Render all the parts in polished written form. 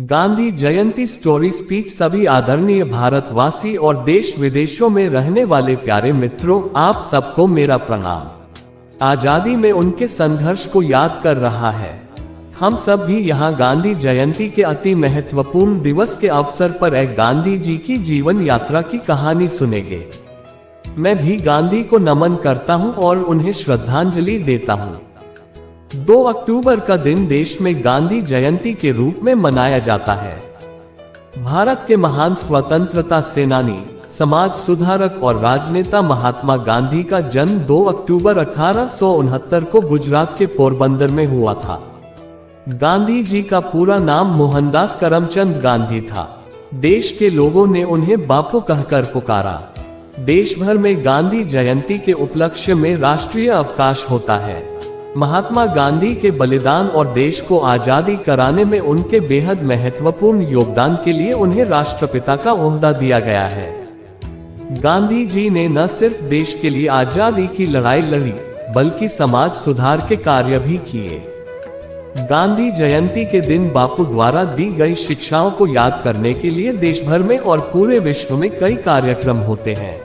गांधी जयंती story speech. सभी आदरणीय भारतवासी और देश विदेशों में रहने वाले प्यारे मित्रों, आप सबको मेरा प्रणाम। आजादी में उनके संघर्ष को याद कर रहा है। हम सब भी यहाँ गांधी जयंती के अति महत्वपूर्ण दिवस के अवसर पर एक गांधी जी की जीवन यात्रा की कहानी सुनेंगे। मैं भी गांधी को नमन करता हूँ और उन्हें श्रद्धांजलि देता हूँ। 2 अक्टूबर का दिन देश में गांधी जयंती के रूप में मनाया जाता है। भारत के महान स्वतंत्रता सेनानी, समाज सुधारक और राजनेता महात्मा गांधी का जन्म 2 अक्टूबर 1869 को गुजरात के पोरबंदर में हुआ था। गांधी जी का पूरा नाम मोहनदास करमचंद गांधी था। देश के लोगों ने उन्हें बापू कहकर पुकारा। देश भर में गांधी जयंती के उपलक्ष्य में राष्ट्रीय अवकाश होता है। महात्मा गांधी के बलिदान और देश को आजादी कराने में उनके बेहद महत्वपूर्ण योगदान के लिए उन्हें राष्ट्रपिता का ओहदा दिया गया है। गांधी जी ने न सिर्फ देश के लिए आजादी की लड़ाई लड़ी, बल्कि समाज सुधार के कार्य भी किए। गांधी जयंती के दिन बापू द्वारा दी गई शिक्षाओं को याद करने के लिए देश भर में और पूरे विश्व में कई कार्यक्रम होते हैं।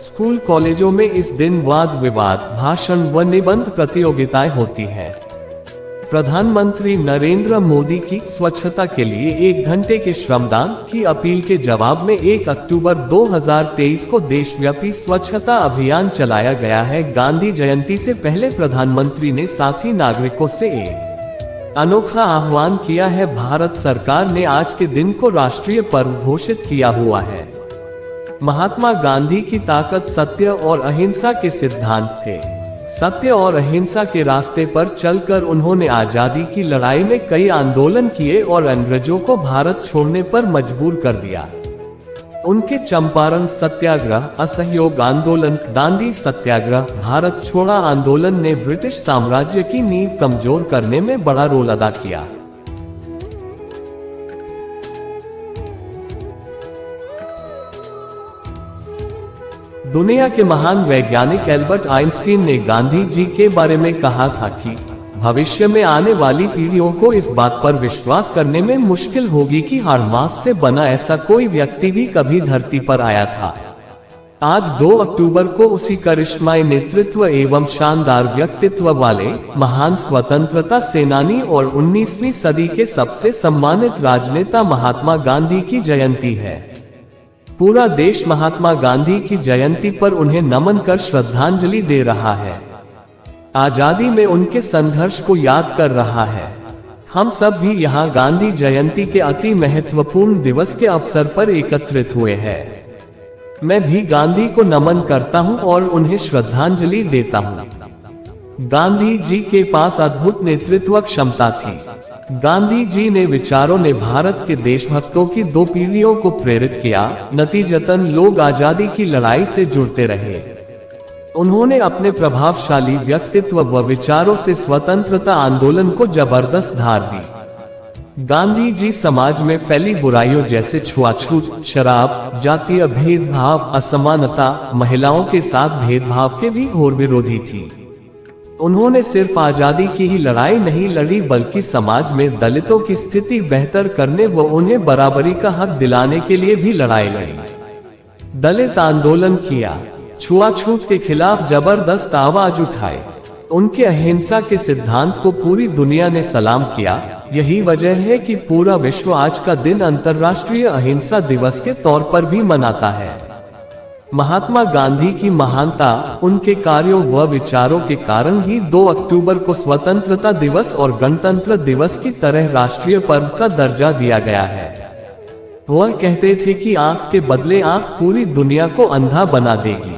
स्कूल कॉलेजों में इस दिन वाद विवाद, भाषण व निबंध प्रतियोगिताएं होती हैं। प्रधानमंत्री नरेंद्र मोदी की स्वच्छता के लिए 1 घंटे के श्रमदान की अपील के जवाब में 1 अक्टूबर 2023 को देशव्यापी स्वच्छता अभियान चलाया गया है। गांधी जयंती से पहले प्रधानमंत्री ने साथी नागरिकों से एक अनोखा आह्वान किया है। भारत सरकार ने आज के दिन को राष्ट्रीय पर्व घोषित किया हुआ है। महात्मा गांधी की ताकत सत्य और अहिंसा के सिद्धांत थे। सत्य और अहिंसा के रास्ते पर चलकर उन्होंने आजादी की लड़ाई में कई आंदोलन किए और अंग्रेजों को भारत छोड़ने पर मजबूर कर दिया। उनके चंपारण सत्याग्रह, असहयोग आंदोलन, दांडी सत्याग्रह, भारत छोड़ा आंदोलन ने ब्रिटिश साम्राज्य की नींव कमजोर करने में बड़ा रोल अदा किया। दुनिया के महान वैज्ञानिक एल्बर्ट आइंस्टीन ने गांधी जी के बारे में कहा था कि भविष्य में आने वाली पीढ़ियों को इस बात पर विश्वास करने में मुश्किल होगी कि हाड़ मांस से बना ऐसा कोई व्यक्ति भी कभी धरती पर आया था। आज 2 अक्टूबर को उसी करिश्माई नेतृत्व एवं शानदार व्यक्तित्व वाले महान स्वतंत्रता सेनानी और 19वीं सदी के सबसे सम्मानित राजनेता महात्मा गांधी की जयंती है। पूरा देश महात्मा गांधी की जयंती पर उन्हें नमन कर श्रद्धांजलि दे रहा है। आजादी में उनके संघर्ष को याद कर रहा है। हम सब भी यहाँ गांधी जयंती के अति महत्वपूर्ण दिवस के अवसर पर एकत्रित हुए हैं। मैं भी गांधी को नमन करता हूँ और उन्हें श्रद्धांजलि देता हूँ। गांधी जी के पास अद्भुत नेतृत्व क्षमता थी। गांधी जी ने विचारों ने भारत के देशभक्तों की 2 पीढ़ियों को प्रेरित किया। नतीजतन लोग आजादी की लड़ाई से जुड़ते रहे। उन्होंने अपने प्रभावशाली व्यक्तित्व व विचारों से स्वतंत्रता आंदोलन को जबरदस्त धार दी। गांधी जी समाज में फैली बुराइयों जैसे छुआछूत, शराब, जातीय भेदभाव, असमानता, महिलाओं के साथ भेदभाव के भी घोर विरोधी थी। उन्होंने सिर्फ आजादी की ही लड़ाई नहीं लड़ी, बल्कि समाज में दलितों की स्थिति बेहतर करने व उन्हें बराबरी का हक दिलाने के लिए भी लड़ाई लड़ी। दलित आंदोलन किया, छुआछूत के खिलाफ जबरदस्त आवाज उठाए। उनके अहिंसा के सिद्धांत को पूरी दुनिया ने सलाम किया। यही वजह है कि पूरा विश्व आज का दिन अंतर्राष्ट्रीय अहिंसा दिवस के तौर पर भी मनाता है। महात्मा गांधी की महानता, उनके कार्यों व विचारों के कारण ही 2 अक्टूबर को स्वतंत्रता दिवस और गणतंत्र दिवस की तरह राष्ट्रीय पर्व का दर्जा दिया गया है। वह कहते थे कि आंख के बदले आंख पूरी दुनिया को अंधा बना देगी।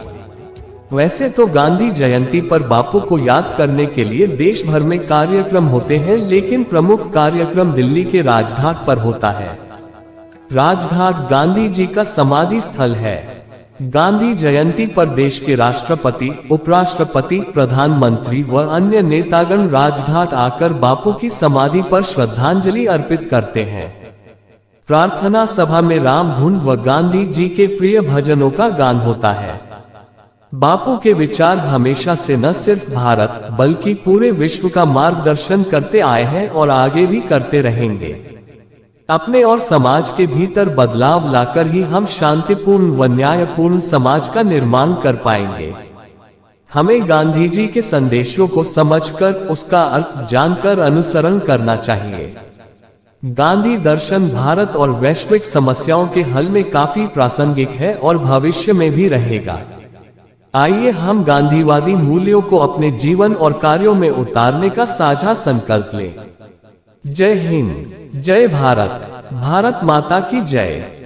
वैसे तो गांधी जयंती पर बापू को याद करने के लिए देश भर में कार्यक्रम होते हैं, लेकिन प्रमुख कार्यक्रम दिल्ली के राजघाट पर होता है। राजघाट गांधी जी का समाधि स्थल है। गांधी जयंती पर देश के राष्ट्रपति, उपराष्ट्रपति, प्रधानमंत्री व अन्य नेतागण राजघाट आकर बापू की समाधि पर श्रद्धांजलि अर्पित करते हैं। प्रार्थना सभा में राम धुन व गांधी जी के प्रिय भजनों का गान होता है। बापू के विचार हमेशा से न सिर्फ भारत बल्कि पूरे विश्व का मार्गदर्शन करते आए हैं और आगे भी करते रहेंगे। अपने और समाज के भीतर बदलाव लाकर ही हम शांतिपूर्ण व न्यायपूर्ण समाज का निर्माण कर पाएंगे। हमें गांधी जी के संदेशों को समझकर उसका अर्थ जानकर अनुसरण करना चाहिए। गांधी दर्शन भारत और वैश्विक समस्याओं के हल में काफी प्रासंगिक है और भविष्य में भी रहेगा। आइए हम गांधीवादी मूल्यों को अपने जीवन और कार्यों में उतारने का साझा संकल्प लें। जय हिंद, जय भारत, भारत माता की जय।